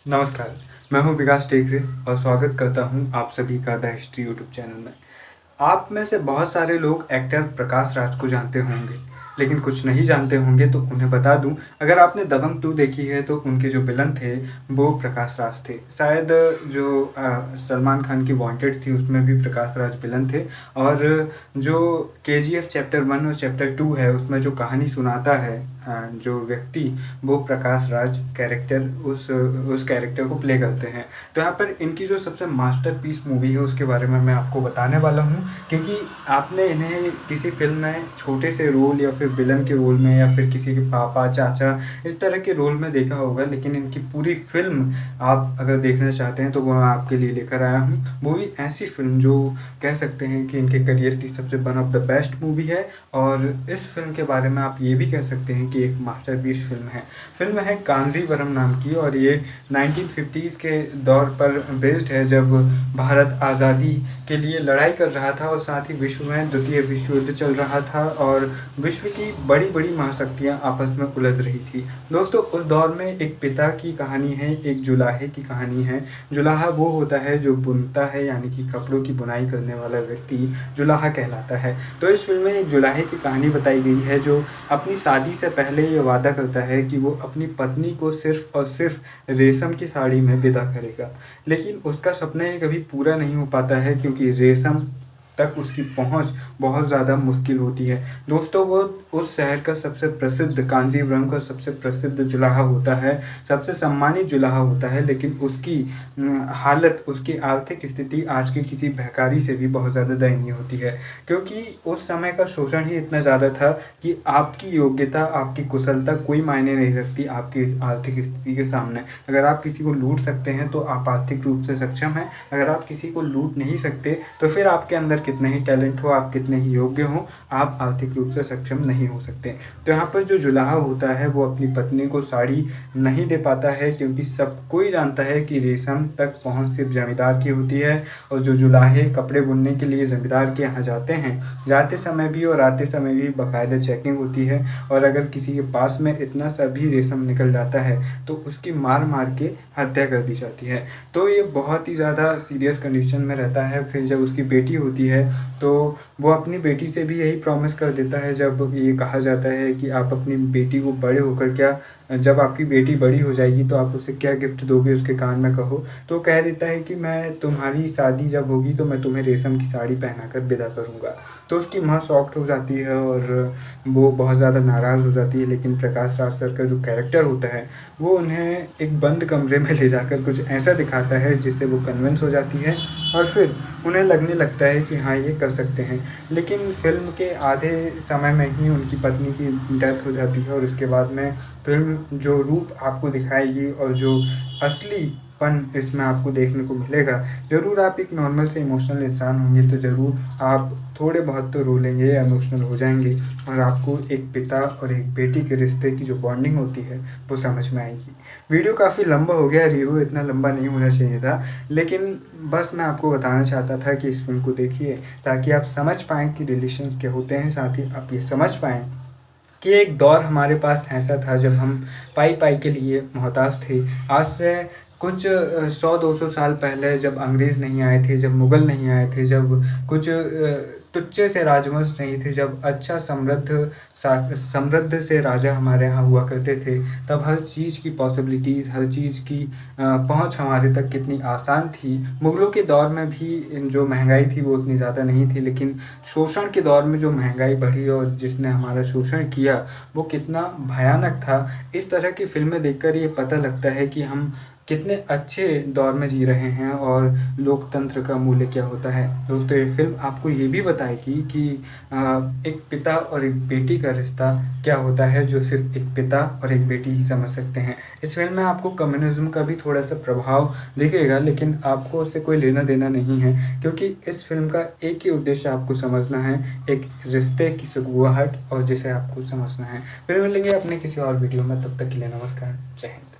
नमस्कार, मैं हूँ विकास टेकरे और स्वागत करता हूँ आप सभी का द हिस्ट्री यूट्यूब चैनल में। आप में से बहुत सारे लोग एक्टर प्रकाश राज को जानते होंगे, लेकिन कुछ नहीं जानते होंगे तो उन्हें बता दूं, अगर आपने दबंग 2 देखी है तो उनके जो विलन थे वो प्रकाश राज थे। शायद जो सलमान खान की वांटेड थी उसमें भी प्रकाश राज विलन थे। और जो केजीएफ चैप्टर 1 और चैप्टर 2 है उसमें जो कहानी सुनाता है जो व्यक्ति, वो प्रकाश राज कैरेक्टर उस कैरेक्टर को प्ले करते हैं। तो यहाँ पर इनकी जो सबसे मास्टरपीस मूवी है उसके बारे में मैं आपको बताने वाला हूँ, क्योंकि आपने इन्हें किसी फिल्म में छोटे से रोल या फिर विलन के रोल में या फिर किसी के पापा चाचा इस तरह के रोल में देखा होगा, लेकिन इनकी पूरी फिल्म आप अगर देखना चाहते हैं तो वो मैं आपके लिए लेकर आया हूँ। वो भी ऐसी फिल्म जो कह सकते हैं कि इनके करियर की सबसे one of the best movie है। और इस फिल्म के बारे में आप ये भी कह सकते हैं कि एक मास्टरपीस फिल्म है कांजीवरम नाम की, और ये 1950s के दौर पर बेस्ड है, जब भारत आज़ादी के लिए लड़ाई कर रहा था और साथ ही विश्व में द्वितीय विश्व युद्ध चल रहा था और विश्व की बड़ी बड़ी महाशक्तियाँ आपस में उलझ रही थी। दोस्तों, उस दौर में एक पिता की कहानी है, एक जुलाहे की कहानी है। जुलाहा वो होता है जो बुनता है, यानी कि कपड़ों की बुनाई करने वाला व्यक्ति जुलाहा कहलाता है। तो इस फिल्म में एक जुलाहे की कहानी बताई गई है जो अपनी शादी से पहले ये वादा करता है कि वो अपनी पत्नी को सिर्फ और सिर्फ रेशम की साड़ी में विदा करेगा, लेकिन उसका सपना ये कभी पूरा नहीं हो पाता है क्योंकि रेशम तक उसकी पहुंच बहुत ज़्यादा मुश्किल होती है। दोस्तों, वो उस शहर का सबसे प्रसिद्ध, कांजीवरम का सबसे प्रसिद्ध जुलाहा होता है, सबसे सम्मानित जुलाहा होता है, लेकिन उसकी हालत, उसकी आर्थिक स्थिति आज की किसी भिखारी से भी बहुत ज़्यादा दयनीय होती है, क्योंकि उस समय का शोषण ही इतना ज़्यादा था कि आपकी योग्यता, आपकी कुशलता कोई मायने नहीं रखती आपकी आर्थिक स्थिति के सामने। अगर आप किसी को लूट सकते हैं तो आप आर्थिक रूप से सक्षम हैं, अगर आप किसी को लूट नहीं सकते तो फिर आपके अंदर कितने ही टैलेंट हो, आप कितने ही योग्य हो, आप आर्थिक रूप से सक्षम नहीं हो सकते। तो यहाँ पर जो जुलाहा होता है वो अपनी पत्नी को साड़ी नहीं दे पाता है, क्योंकि सब कोई जानता है कि रेशम तक पहुँच सिर्फ जमींदार की होती है। और जो जुलाहे कपड़े बुनने के लिए जमींदार के यहाँ जाते हैं, जाते समय भी और आते समय भी बाकायदा चेकिंग होती है, और अगर किसी के पास में इतना सा भी रेशम निकल जाता है तो उसकी मार मार के हत्या कर दी जाती है। तो ये बहुत ही ज़्यादा सीरियस कंडीशन में रहता है। फिर जब उसकी बेटी होती है तो वो अपनी बेटी से भी यही प्रॉमिस कर देता है, जब ये कहा जाता है कि आप अपनी बेटी को बड़े होकर क्या, जब आपकी बेटी बड़ी हो जाएगी तो आप उसे क्या गिफ्ट दोगे, उसके कान में कहो। तो कह देता है कि मैं, तुम्हारी शादी जब होगी तो मैं तुम्हें रेशम की साड़ी पहनाकर विदा करूँगा। तो उसकी माँ शॉक्ड हो जाती है और वो बहुत ज़्यादा नाराज़ हो जाती है, लेकिन प्रकाश राज सर का जो कैरेक्टर होता है वो उन्हें एक बंद कमरे में ले जाकर कुछ ऐसा दिखाता है जिससे वो कन्विंस हो जाती है, और फिर उन्हें लगने लगता है कि हाँ, ये कर सकते हैं। लेकिन फिल्म के आधे समय में ही उनकी पत्नी की डेथ हो जाती है, और उसके बाद में फिल्म जो रूप आपको दिखाएगी और जो असलीपन इसमें आपको देखने को मिलेगा, ज़रूर आप एक नॉर्मल से इमोशनल इंसान होंगे तो ज़रूर आप थोड़े बहुत तो रोलेंगे या इमोशनल हो जाएंगे, और आपको एक पिता और एक बेटी के रिश्ते की जो बॉन्डिंग होती है वो समझ में आएगी। वीडियो काफ़ी लंबा हो गया, रिव्यू इतना लंबा नहीं होना चाहिए था, लेकिन बस मैं आपको बताना चाहता था कि इस फिल्म को देखिए ताकि आप समझ पाएँ कि रिलेशंस क्या होते हैं, साथ ही आप ये समझ पाएँ कि एक दौर हमारे पास ऐसा था जब हम पाई के लिए मोहताज थे। आज से कुछ 100-200 साल पहले जब अंग्रेज़ नहीं आए थे, जब मुग़ल नहीं आए थे, जब कुछ टुच्चे से राजवंश नहीं थे, जब अच्छा समृद्ध से राजा हमारे यहाँ हुआ करते थे, तब हर चीज़ की पॉसिबिलिटीज़, हर चीज़ की पहुँच हमारे तक कितनी आसान थी। मुग़लों के दौर में भी जो महँगाई थी वो उतनी ज़्यादा नहीं थी, लेकिन शोषण के दौर में जो महँगाई बढ़ी और जिसने हमारा शोषण किया वो कितना भयानक था। इस तरह की फ़िल्में देखकर ये पता लगता है कि हम कितने अच्छे दौर में जी रहे हैं और लोकतंत्र का मूल्य क्या होता है। दोस्तों, ये फ़िल्म आपको ये भी बताएगी कि एक पिता और एक बेटी का रिश्ता क्या होता है, जो सिर्फ़ एक पिता और एक बेटी ही समझ सकते हैं। इस फ़िल्म में आपको कम्युनिज़्म का भी थोड़ा-सा प्रभाव दिखेगा, लेकिन आपको उससे कोई लेना-देना नहीं है, क्योंकि इस फ़िल्म का एक ही उद्देश्य आपको समझना है, एक रिश्ते की सुगबुगाहट, और जिसे आपको समझना है। फिर मिलेंगे अपने किसी और वीडियो में, तब तक के लिए नमस्कार, जय हिंद।